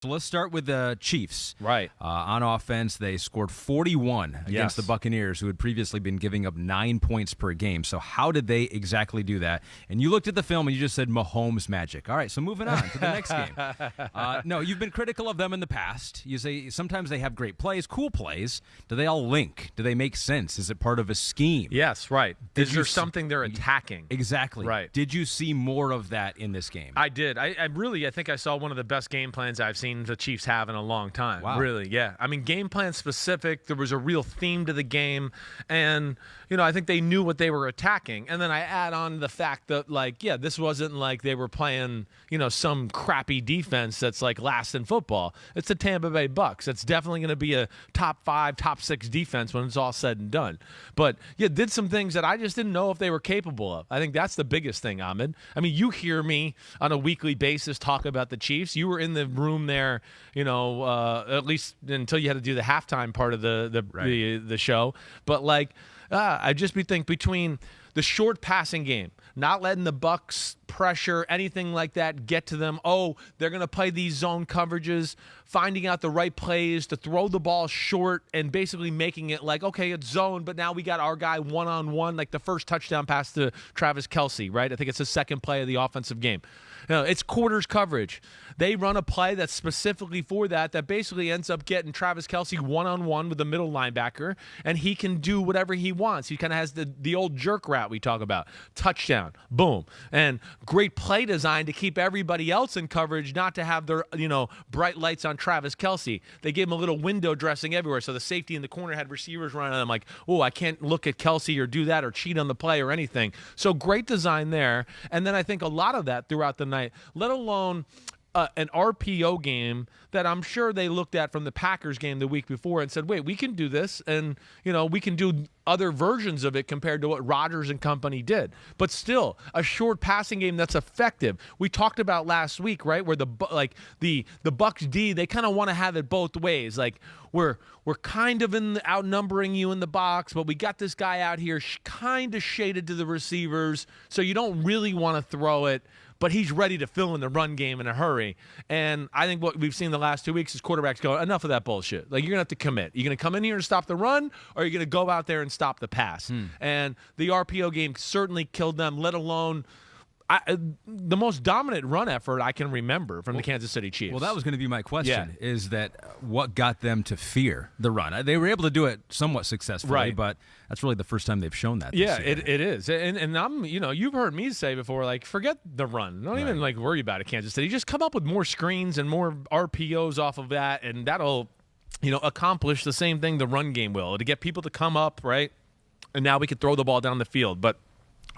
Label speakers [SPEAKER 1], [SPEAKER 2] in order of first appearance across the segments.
[SPEAKER 1] So let's start with the Chiefs.
[SPEAKER 2] Right.
[SPEAKER 1] On offense, they scored 41 against the Buccaneers, who had previously been giving up 9 points per game. So how did they exactly do that? And you looked at the film and you just said Mahomes magic. All right, so moving on to the next game. No, you've been critical of them in the past. You say sometimes they have great plays, cool plays. Do they all link? Do they make sense? Is it part of a scheme?
[SPEAKER 2] Yes, right. Is there something they're attacking?
[SPEAKER 1] Exactly.
[SPEAKER 2] Right.
[SPEAKER 1] Did you see more of that in this game?
[SPEAKER 2] I did. I think I saw one of the best game plans I've seen the Chiefs have in a long time.
[SPEAKER 1] Wow.
[SPEAKER 2] Really, yeah. I mean, game plan specific. There was a real theme to the game. And, I think they knew what they were attacking. And then I add on the fact that, this wasn't like they were playing, some crappy defense that's like last in football. It's the Tampa Bay Bucs. It's definitely going to be a top 5, top 6 defense when it's all said and done. But, did some things that I just didn't know if they were capable of. I think that's the biggest thing, Ahmed. I mean, you hear me on a weekly basis talk about the Chiefs. You were in the room there, at least until you had to do the halftime part of the show. But I just think between the short passing game, not letting the Bucs pressure, anything like that, get to them. Oh, they're going to play these zone coverages, finding out the right plays to throw the ball short and basically making it like, okay, it's zone, but now we got our guy one-on-one, like the first touchdown pass to Travis Kelce, right? I think it's the second play of the offensive game. It's quarters coverage. They run a play that's specifically for that basically ends up getting Travis Kelce one-on-one with the middle linebacker, and he can do whatever he wants. He kind of has the old jerk route we talk about. Touchdown, boom. And great play design to keep everybody else in coverage, not to have their, bright lights on Travis Kelce. They gave him a little window dressing everywhere, so the safety in the corner had receivers running on them like, oh, I can't look at Kelce or do that or cheat on the play or anything. So great design there. And then I think a lot of that throughout the night, let alone an RPO game that I'm sure they looked at from the Packers game the week before and said, wait, we can do this, and we can do other versions of it compared to what Rodgers and company did. But still, a short passing game that's effective. We talked about last week, right, where the Bucs D, they kind of want to have it both ways. Like we're kind of outnumbering you in the box, but we got this guy out here kind of shaded to the receivers, so you don't really want to throw it, but he's ready to fill in the run game in a hurry. And I think what we've seen the last 2 weeks is quarterbacks go, enough of that bullshit. Like, you're going to have to commit. You're going to come in here and stop the run, or you're going to go out there and stop the pass. And the RPO game certainly killed them, let alone the most dominant run effort I can remember from the Kansas City Chiefs.
[SPEAKER 1] Well, that was going to be my question, is that what got them to fear the run? They were able to do it somewhat successfully,
[SPEAKER 2] right,
[SPEAKER 1] but that's really the first time they've shown that this year.
[SPEAKER 2] It is. And I'm, you've heard me say before, forget the run. Don't even worry about it, Kansas City. Just come up with more screens and more RPOs off of that, and that'll, accomplish the same thing the run game will, to get people to come up, right? And now we can throw the ball down the field. But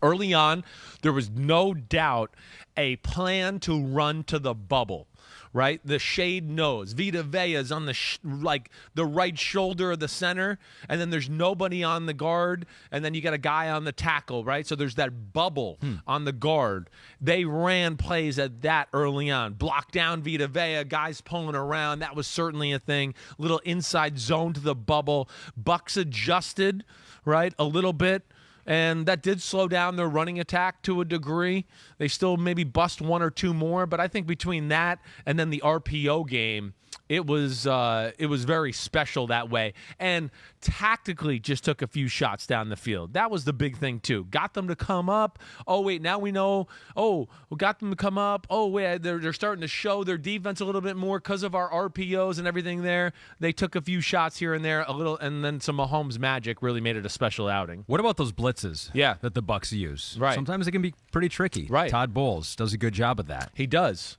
[SPEAKER 2] early on, there was no doubt a plan to run to the bubble, right? The shade nose. Vita Vea is on the right shoulder of the center, and then there's nobody on the guard, and then you got a guy on the tackle, right? So there's that bubble on the guard. They ran plays at that early on. Block down Vita Vea, guys pulling around. That was certainly a thing. Little inside zone to the bubble. Bucs adjusted, right, a little bit. And that did slow down their running attack to a degree. They still maybe bust one or two more, but I think between that and then the RPO game, it was very special that way. And tactically just took a few shots down the field. That was the big thing too. Got them to come up. Oh, wait, now we know. Oh, we got them to come up. Oh, wait, they're starting to show their defense a little bit more because of our RPOs and everything there. They took a few shots here and there, a little, and then some Mahomes magic really made it a special outing.
[SPEAKER 1] What about those blitzes that the Bucs use?
[SPEAKER 2] Right.
[SPEAKER 1] Sometimes they can be pretty tricky.
[SPEAKER 2] Right.
[SPEAKER 1] Todd Bowles does a good job of that.
[SPEAKER 2] He does.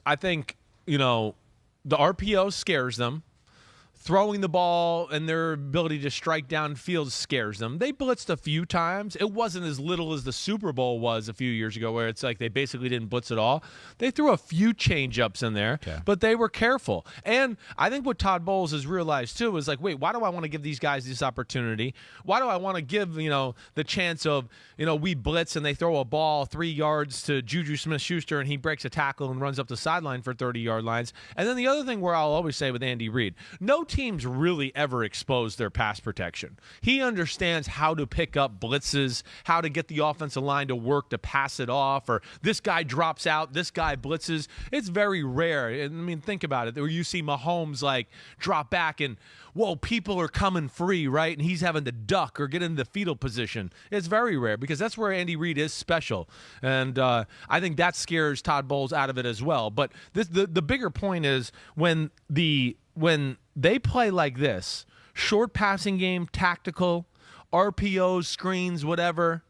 [SPEAKER 2] I think, the RPO scares them. Throwing the ball and their ability to strike downfield scares them. They blitzed a few times. It wasn't as little as the Super Bowl was a few years ago, where it's like they basically didn't blitz at all. They threw a few change-ups in there, but they were careful. And I think what Todd Bowles has realized, too, is wait, why do I want to give these guys this opportunity? Why do I want to give, the chance of, we blitz and they throw a ball 3 yards to Juju Smith-Schuster and he breaks a tackle and runs up the sideline for 30-yard lines? And then the other thing where I'll always say with Andy Reid, no teams really ever expose their pass protection. He understands how to pick up blitzes, how to get the offensive line to work to pass it off, or this guy drops out, this guy blitzes. It's very rare. I mean, think about it. Where you see Mahomes like drop back and, whoa, people are coming free, right? And he's having to duck or get into the fetal position. It's very rare because that's where Andy Reid is special. And I think that scares Todd Bowles out of it as well. But the bigger point is when they play like this, short passing game, tactical, RPOs, screens, whatever,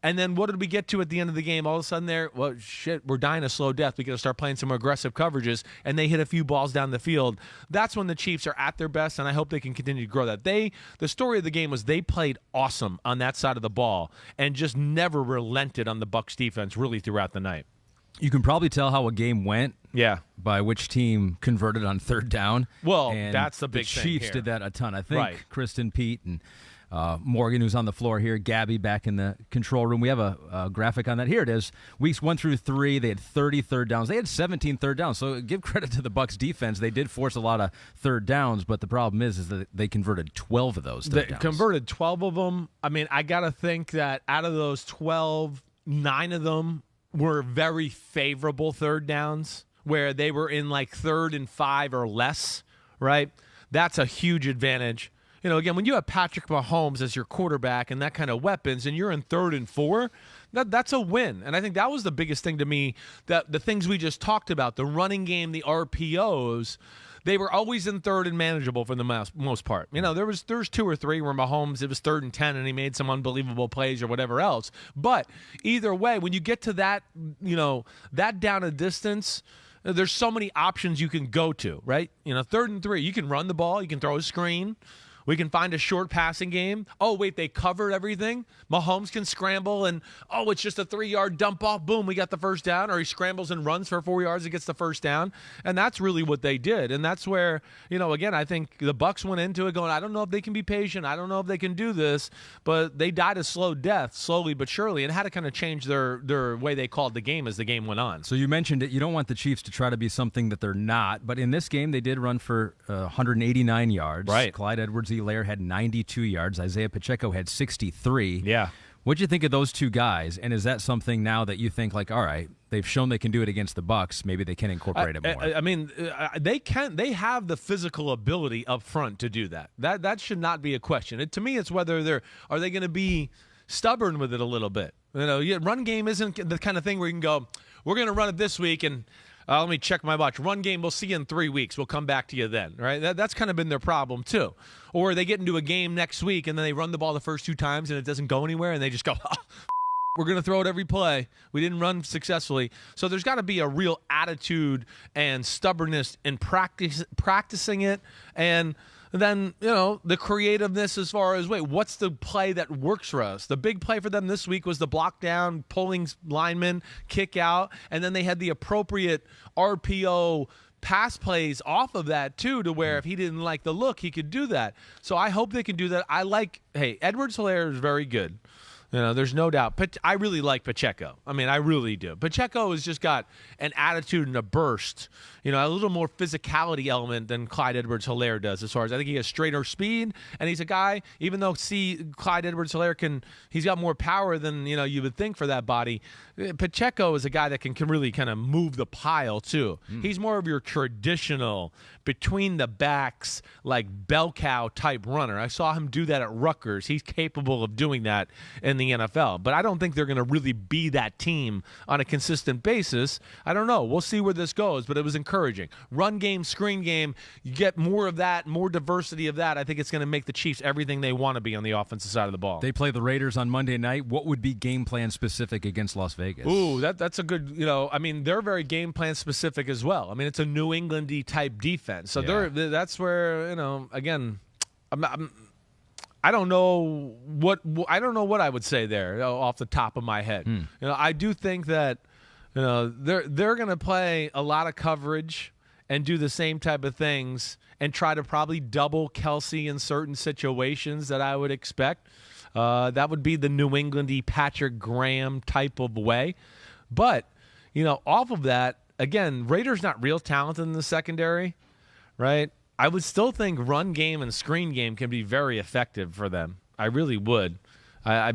[SPEAKER 2] and then what did we get to at the end of the game? All of a sudden we're dying a slow death. We got to start playing some more aggressive coverages, and they hit a few balls down the field. That's when the Chiefs are at their best, and I hope they can continue to grow that. The story of the game was they played awesome on that side of the ball and just never relented on the Bucs defense really throughout the night.
[SPEAKER 1] You can probably tell how a game went.
[SPEAKER 2] Yeah.
[SPEAKER 1] By which team converted on third down.
[SPEAKER 2] Well,
[SPEAKER 1] and
[SPEAKER 2] that's the big thing.
[SPEAKER 1] The Chiefs
[SPEAKER 2] here.
[SPEAKER 1] did that a ton. I think
[SPEAKER 2] Right.
[SPEAKER 1] Kristen, Pete, and Morgan, who's on the floor here, Gabby back in the control room. We have a graphic on that. Here it is. Weeks 1 through 3, they had 30 third downs. They had 17 third downs. So give credit to the Bucs defense. They did force a lot of third downs, but the problem is that they converted 12 of those third
[SPEAKER 2] They
[SPEAKER 1] downs.
[SPEAKER 2] converted 12 of them. I mean, I got to think that out of those 12, 9 of them were very favorable third downs where they were in like 3rd and 5 or less, right? That's a huge advantage. You know, again, when you have Patrick Mahomes as your quarterback and that kind of weapons and you're in 3rd and 4, that's a win. And I think that was the biggest thing to me, that the things we just talked about, the running game, the RPOs, they were always in 3rd and manageable for the most part. You know, there's 2 or 3 where Mahomes, it was 3rd and 10 and he made some unbelievable plays or whatever else. But either way, when you get to that, you know, that down a distance, there's so many options you can go to, right? You know, 3rd and 3, you can run the ball, you can throw a screen. We can find a short passing game. Oh, wait, they covered everything. Mahomes can scramble and, oh, it's just a 3-yard dump off. Boom, we got the first down. Or he scrambles and runs for 4 yards and gets the first down. And that's really what they did. And that's where, you know, again, I think the Bucs went into it going, I don't know if they can be patient. I don't know if they can do this. But they died a slow death, slowly but surely, and had to kind of change their way they called the game as the game went on.
[SPEAKER 1] So you mentioned it. You don't want the Chiefs to try to be something that they're not. But in this game, they did run for 189 yards.
[SPEAKER 2] Right.
[SPEAKER 1] Clyde Edwards-Helaire had 92 yards. Isaiah Pacheco had 63.
[SPEAKER 2] Yeah.
[SPEAKER 1] What'd you think of those two guys? And is that something now that you think, like, all right, they've shown they can do it against the Bucs, maybe they can incorporate it more?
[SPEAKER 2] I mean, they can. They have the physical ability up front to do that. That should not be a question. To me, it's whether are they going to be stubborn with it a little bit. You know, run game isn't the kind of thing where you can go, we're going to run it this week and let me check my watch. Run game, we'll see you in 3 weeks. We'll come back to you then, right? That's kind of been their problem too. Or they get into a game next week and then they run the ball the first 2 times and it doesn't go anywhere and they just go, we're going to throw it every play. We didn't run successfully. So there's got to be a real attitude and stubbornness in practicing it. And then, you know, the creativeness as far as, wait, what's the play that works for us? The big play for them this week was the block down, pulling lineman, kick out, and then they had the appropriate RPO pass plays off of that, too, to where if he didn't like the look, he could do that. So I hope they can do that. Edwards-Helaire is very good. You know, there's no doubt. I really like Pacheco. I mean, I really do. Pacheco has just got an attitude and a burst, you know, a little more physicality element than Clyde Edwards-Helaire does as far as I think he has straighter speed. And he's a guy, even though Clyde Edwards-Helaire he's got more power than, you know, you would think for that body. Pacheco is a guy that can really kind of move the pile, too. He's more of your traditional between the backs, like bell cow type runner. I saw him do that at Rutgers. He's capable of doing that in the NFL. But I don't think they're going to really be that team on a consistent basis. I don't know. We'll see where this goes, but it was encouraging. Run game, screen game, you get more of that, more diversity of that. I think it's going to make the Chiefs everything they want to be on the offensive side of the ball.
[SPEAKER 1] They play the Raiders on Monday night. What would be game plan specific against Las Vegas?
[SPEAKER 2] Ooh, that's a good, you know, I mean, they're very game plan specific as well. I mean, it's a New England-y type defense. So that's where, you know, again, I don't know what I would say there off the top of my head. You know, I do think that, you know, they're going to play a lot of coverage and do the same type of things and try to probably double Kelsey in certain situations that I would expect. That would be the New England-y Patrick Graham type of way. But, you know, off of that, again, Raiders not real talented in the secondary, right? I would still think run game and screen game can be very effective for them. I really would.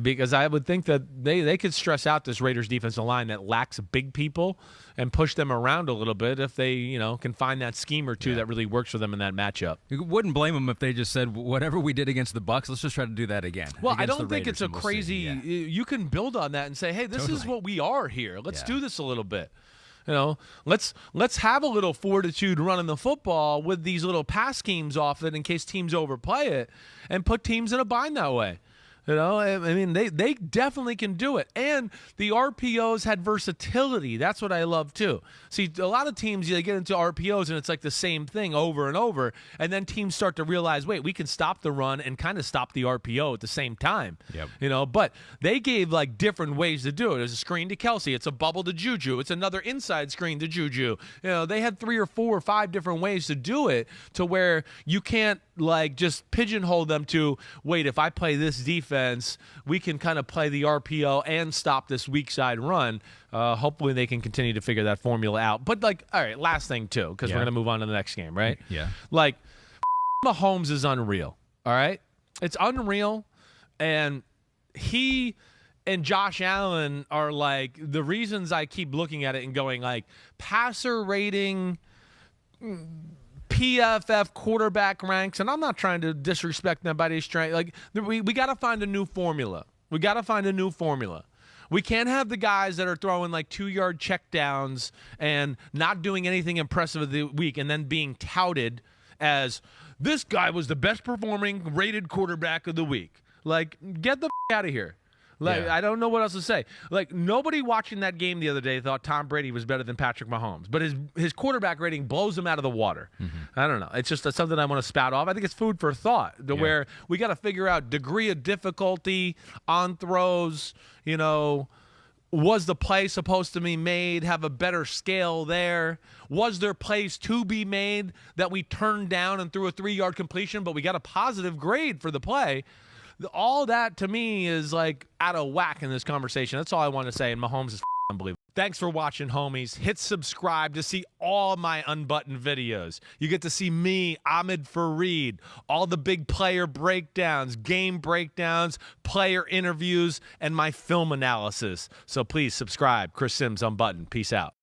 [SPEAKER 2] Because I would think that they could stress out this Raiders defensive line that lacks big people and push them around a little bit if they, can find that scheme or two that really works for them in that matchup.
[SPEAKER 1] You wouldn't blame them if they just said, whatever we did against the Bucs, let's just try to do that again.
[SPEAKER 2] Well, I don't think it's a crazy you can build on that and say, hey, this is what we are here. Let's do this a little bit. Let's have a little fortitude running the football with these little pass schemes off it in case teams overplay it and put teams in a bind that way. I mean, they definitely can do it. And the RPOs had versatility. That's what I love, too. See, a lot of teams, they get into RPOs, and it's like the same thing over and over. And then teams start to realize, wait, we can stop the run and kind of stop the RPO at the same time.
[SPEAKER 1] Yep.
[SPEAKER 2] But they gave, different ways to do it. There's a screen to Kelsey. It's a bubble to Juju. It's another inside screen to Juju. They had 3 or 4 or 5 different ways to do it to where you can't, just pigeonhole them to, wait, if I play this defense, we can kind of play the RPO and stop this weak side run. Hopefully they can continue to figure that formula out. But, all right, last thing, too, because we're going to move on to the next game, right?
[SPEAKER 1] Yeah.
[SPEAKER 2] Mahomes is unreal, all right? It's unreal, and he and Josh Allen are, the reasons I keep looking at it and going, passer rating, PFF quarterback ranks, and I'm not trying to disrespect anybody's strength. We got to find a new formula. We can't have the guys that are throwing 2-yard checkdowns and not doing anything impressive of the week and then being touted as this guy was the best performing rated quarterback of the week. Get the out of here. I don't know what else to say. Nobody watching that game the other day thought Tom Brady was better than Patrick Mahomes, but his quarterback rating blows him out of the water. Mm-hmm. I don't know. It's just something I want to spout off. I think it's food for thought where we got to figure out degree of difficulty on throws, was the play supposed to be made, have a better scale there? Was there plays to be made that we turned down and threw a 3-yard completion, but we got a positive grade for the play? All that, to me, is out of whack in this conversation. That's all I want to say, and Mahomes is unbelievable. Thanks for watching, homies. Hit subscribe to see all my unbuttoned videos. You get to see me, Ahmed Fareed, all the big player breakdowns, game breakdowns, player interviews, and my film analysis. So please subscribe. Chris Simms Unbuttoned. Peace out.